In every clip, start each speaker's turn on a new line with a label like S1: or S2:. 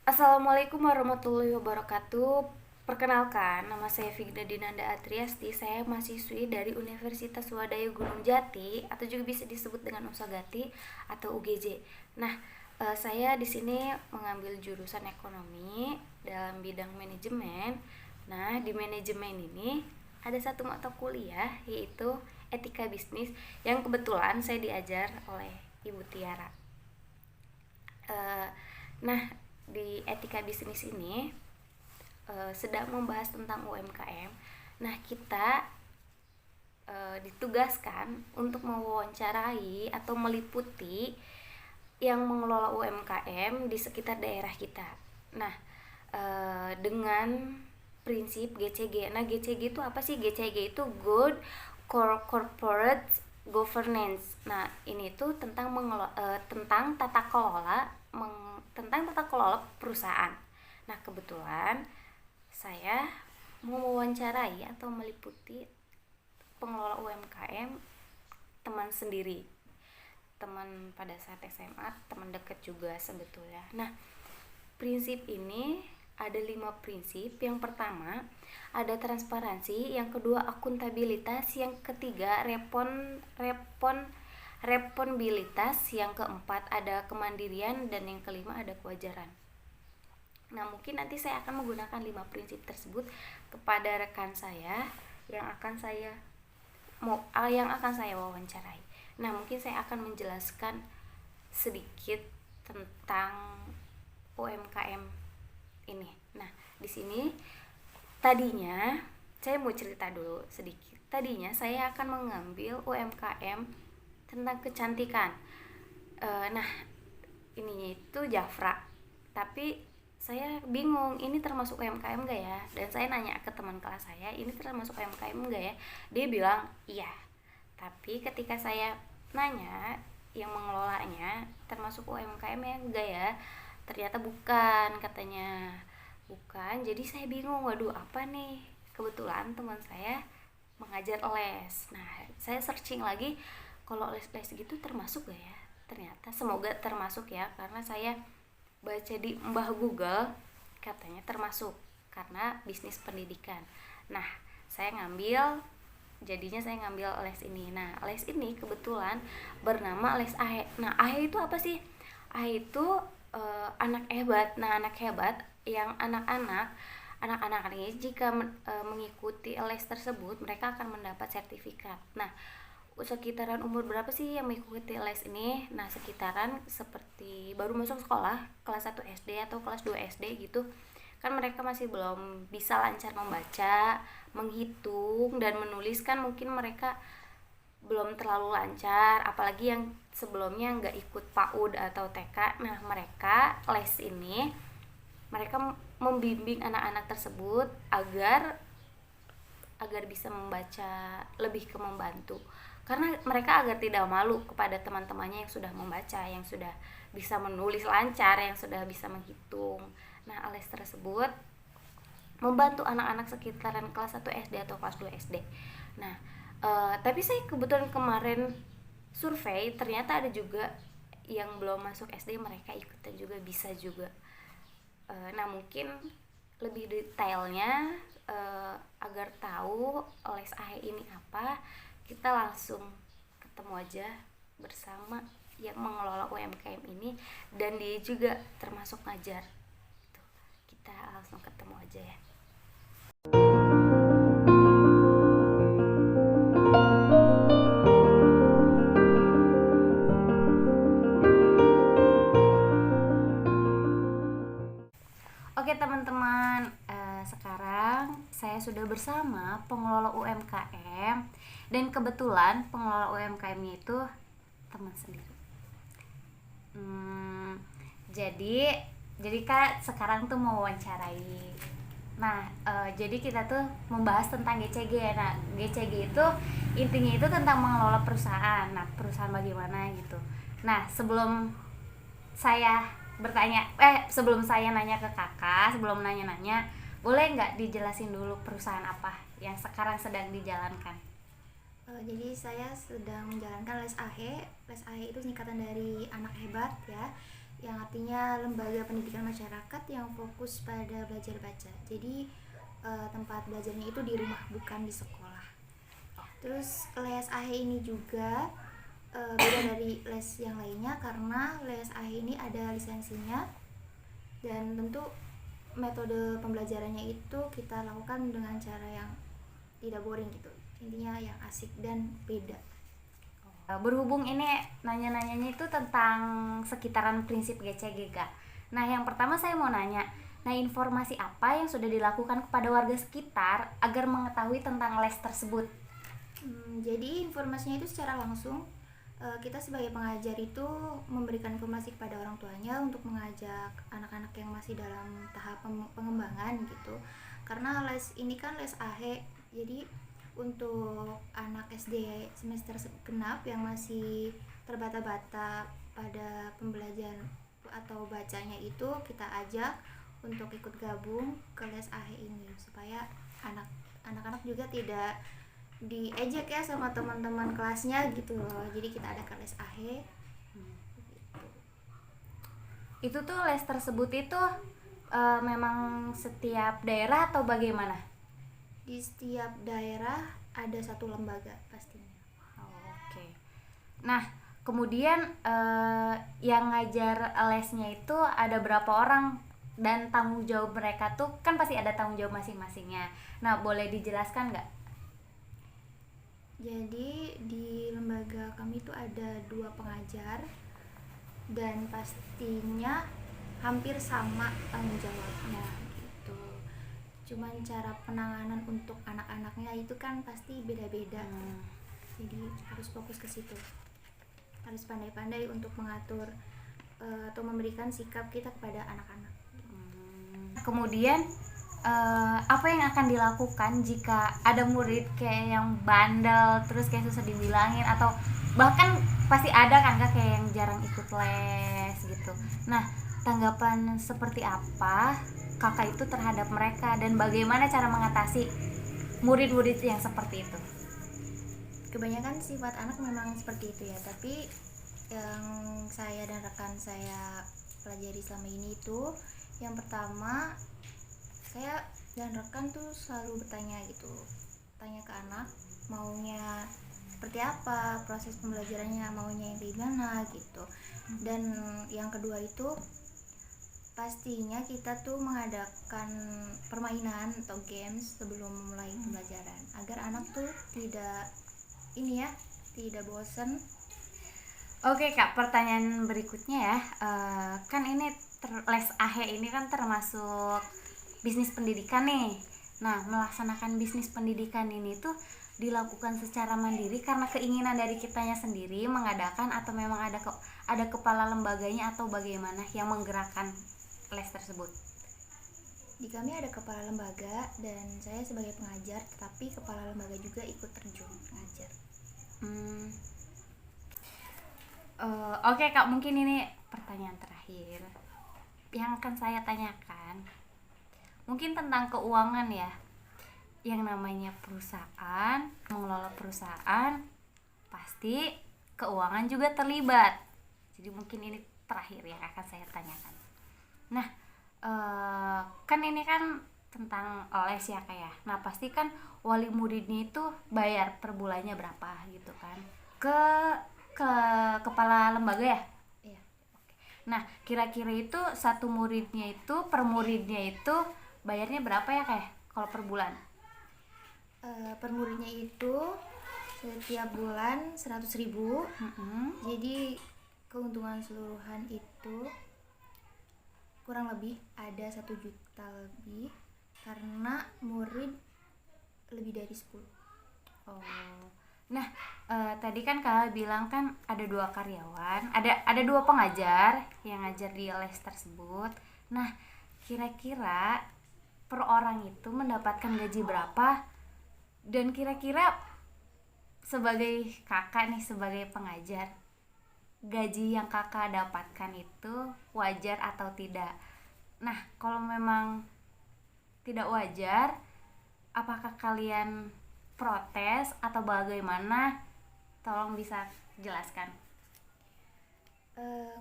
S1: Assalamualaikum warahmatullahi wabarakatuh. Perkenalkan, nama saya Vigda Dinanda Atriasti. Saya mahasiswi dari Universitas Swadaya Gunung Jati atau juga bisa disebut dengan Usagati atau UGJ. Nah, saya di sini mengambil jurusan ekonomi dalam bidang manajemen. Nah, di manajemen ini ada satu mata kuliah yaitu etika bisnis yang kebetulan saya diajar oleh Ibu Tiara. Eh, nah, di etika bisnis ini sedang membahas tentang UMKM. Nah, kita ditugaskan untuk mewawancarai atau meliputi yang mengelola UMKM di sekitar daerah kita. Nah, dengan prinsip GCG. Nah, GCG itu apa sih? GCG itu Good Corporate Governance. Nah, ini tuh tentang tentang tata kelola tentang tata kelola perusahaan. Nah, kebetulan saya mau mewawancarai atau meliputi pengelola UMKM teman sendiri, teman pada saat SMA, teman dekat juga sebetulnya. Nah, prinsip ini ada 5 prinsip. Yang pertama ada transparansi, yang kedua akuntabilitas, yang ketiga responsibilitas, yang keempat ada kemandirian, dan yang kelima ada kewajaran. Nah, mungkin nanti saya akan menggunakan 5 prinsip tersebut kepada rekan saya yang akan saya wawancarai. Nah, mungkin saya akan menjelaskan sedikit tentang UMKM ini. Nah, di sini tadinya saya mau cerita dulu sedikit. Tadinya saya akan mengambil UMKM tentang kecantikan. Nah, ininya itu Jafra. Tapi saya bingung, ini termasuk UMKM gak ya? Dan saya nanya ke teman kelas saya, ini termasuk UMKM gak ya? Dia bilang iya. Tapi ketika saya nanya yang mengelolanya, termasuk UMKM ya enggak ya? Ternyata bukan, katanya. Bukan, jadi saya bingung, waduh apa nih? Kebetulan teman saya mengajar les. Nah, saya searching lagi, kalau les-les gitu termasuk gak ya? Ternyata semoga termasuk ya, karena saya baca di Mbah Google katanya termasuk karena bisnis pendidikan. Nah, jadinya saya ngambil les ini. Nah, les ini kebetulan bernama les AHE. Nah, AHE itu apa sih? AHE itu anak hebat. Nah, anak hebat yang anak-anak ini jika mengikuti les tersebut mereka akan mendapat sertifikat. Nah, sekitaran umur berapa sih yang mengikuti les ini? Nah, sekitaran seperti baru masuk sekolah, kelas 1 SD atau kelas 2 SD gitu. Kan mereka masih belum bisa lancar membaca, menghitung, dan menulis, kan mungkin mereka belum terlalu lancar, apalagi yang sebelumnya nggak ikut PAUD atau TK. Nah, mereka les ini, mereka membimbing anak-anak tersebut agar bisa membaca, lebih ke membantu, karena mereka agar tidak malu kepada teman-temannya yang sudah membaca, yang sudah bisa menulis lancar, yang sudah bisa menghitung. Nah, les tersebut membantu anak-anak sekitaran kelas 1 SD atau kelas 2 SD. Nah, tapi saya kebetulan kemarin survei, ternyata ada juga yang belum masuk SD, mereka ikutan juga, bisa juga. Nah, mungkin lebih detailnya, agar tahu les AHE ini apa, kita langsung ketemu aja bersama yang mengelola UMKM ini, dan dia juga termasuk ngajar. Tuh, kita langsung ketemu aja ya. Oke teman-teman, sekarang saya sudah bersama pengelola UMKM, dan kebetulan pengelola UMKM-nya itu teman sendiri. Jadi Kak sekarang tuh mau wawancarai. Nah, jadi kita tuh membahas tentang GCG. Nah, GCG itu intinya itu tentang mengelola perusahaan. Nah, perusahaan bagaimana gitu. Nah, saya sebelum saya nanya ke kakak, sebelum nanya-nanya, boleh nggak dijelasin dulu perusahaan apa yang sekarang sedang dijalankan?
S2: Jadi saya sedang menjalankan les AHE. Les AHE itu singkatan dari anak hebat ya. yang artinya lembaga pendidikan masyarakat yang fokus pada belajar baca. Jadi tempat belajarnya itu di rumah, bukan di sekolah. Terus les AHE ini juga beda dari les yang lainnya karena les AHE ini ada lisensinya, dan tentu metode pembelajarannya itu kita lakukan dengan cara yang tidak boring gitu, intinya yang asik dan beda.
S1: Berhubung ini nanya-nanyanya itu tentang sekitaran prinsip GCGK. Nah, yang pertama saya mau nanya, nah informasi apa yang sudah dilakukan kepada warga sekitar agar mengetahui tentang les tersebut?
S2: Jadi informasinya itu secara langsung kita sebagai pengajar itu memberikan informasi kepada orang tuanya untuk mengajak anak-anak yang masih dalam tahap pengembangan gitu. Karena les ini kan les AHE, jadi untuk anak SD semester genap yang masih terbata-bata pada pembelajaran atau bacanya itu, kita ajak untuk ikut gabung ke les AHE ini supaya anak-anak juga tidak diejek ya sama teman-teman kelasnya gitu loh. Jadi kita ada les AHE gitu.
S1: Itu tuh les tersebut itu memang setiap daerah atau bagaimana?
S2: Di setiap daerah ada satu lembaga pastinya.
S1: Oke. Nah, kemudian yang ngajar lesnya itu ada berapa orang dan tanggung jawab mereka tuh kan pasti ada tanggung jawab masing-masingnya. Nah, boleh dijelaskan nggak?
S2: Jadi di lembaga kami itu ada 2 pengajar dan pastinya hampir sama tanggung jawabnya gitu. Cuman cara penanganan untuk anak-anaknya itu kan pasti beda-beda. Jadi harus fokus ke situ. Harus pandai-pandai untuk mengatur atau memberikan sikap kita kepada anak-anak.
S1: Kemudian apa yang akan dilakukan jika ada murid kayak yang bandel terus kayak susah dibilangin, atau bahkan pasti ada kan Kak kayak yang jarang ikut les gitu. Nah, tanggapan seperti apa Kakak itu terhadap mereka dan bagaimana cara mengatasi murid-murid yang seperti itu?
S2: Kebanyakan sifat anak memang seperti itu ya, tapi yang saya dan rekan saya pelajari selama ini itu, yang pertama saya dan rekan tuh selalu bertanya gitu, tanya ke anak maunya seperti apa, proses pembelajarannya maunya yang gimana gitu. Dan yang kedua itu pastinya kita tuh mengadakan permainan atau games sebelum memulai pembelajaran agar anak tuh tidak bosan.
S1: Oke Kak, pertanyaan berikutnya ya, kan ini les AHE ini kan termasuk bisnis pendidikan nih. Nah, melaksanakan bisnis pendidikan ini tuh dilakukan secara mandiri karena keinginan dari kitanya sendiri mengadakan, atau memang ada kepala lembaganya atau bagaimana yang menggerakkan les tersebut?
S2: Di kami ada kepala lembaga dan saya sebagai pengajar, tetapi kepala lembaga juga ikut terjun mengajar.
S1: Oke Kak, mungkin ini pertanyaan terakhir yang akan saya tanyakan, mungkin tentang keuangan ya. Yang namanya perusahaan, mengelola perusahaan pasti keuangan juga terlibat. Jadi mungkin ini terakhir yang akan saya tanyakan. Nah, kan ini kan tentang les ya Kak ya. Nah, pasti kan wali muridnya itu bayar per bulannya berapa gitu kan ke kepala lembaga ya.
S2: Iya.
S1: Nah, kira-kira itu satu muridnya itu per muridnya itu bayarnya berapa ya Kak kalau per bulan?
S2: Per muridnya itu setiap bulan 100.000. Jadi keuntungan seluruhan itu kurang lebih ada 1 juta lebih karena murid lebih dari 10.
S1: Nah, tadi kan Kak bilang kan ada 2 karyawan, ada 2 pengajar yang ngajar di les tersebut. Nah, kira-kira per orang itu mendapatkan gaji berapa? Dan kira-kira sebagai kakak nih, sebagai pengajar, gaji yang kakak dapatkan itu wajar atau tidak? Nah, kalau memang tidak wajar, apakah kalian protes atau bagaimana? Tolong bisa jelaskan.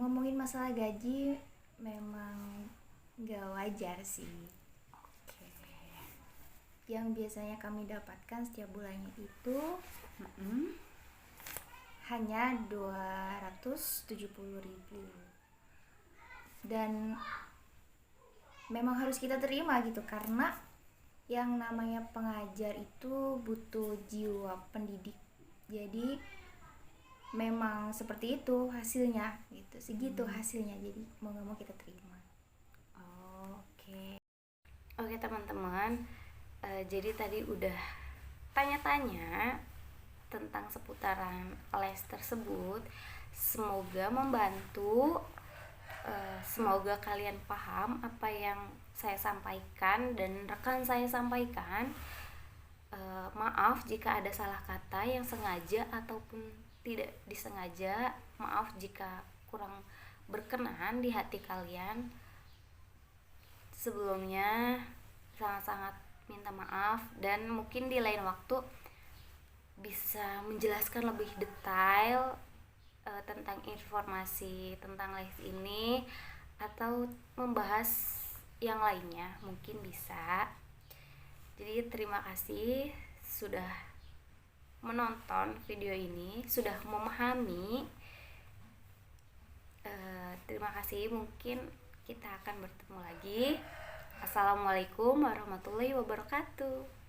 S2: Ngomongin masalah gaji memang nggak wajar sih.
S1: Oke.
S2: Yang biasanya kami dapatkan setiap bulannya itu hanya 270.000, dan memang harus kita terima gitu, karena yang namanya pengajar itu butuh jiwa pendidik. Jadi memang seperti itu hasilnya gitu, segitu hasilnya, jadi mau nggak mau kita terima.
S1: Oke teman-teman, jadi tadi udah tanya-tanya tentang seputaran les tersebut. Semoga membantu, semoga kalian paham apa yang saya sampaikan dan rekan saya sampaikan. Maaf jika ada salah kata yang sengaja ataupun tidak disengaja. Maaf jika kurang berkenan di hati kalian. Sebelumnya sangat-sangat minta maaf, dan mungkin di lain waktu bisa menjelaskan lebih detail tentang informasi tentang les ini, atau membahas yang lainnya mungkin bisa. Jadi terima kasih sudah menonton video ini, sudah memahami. Terima kasih, mungkin kita akan bertemu lagi. Assalamualaikum warahmatullahi wabarakatuh.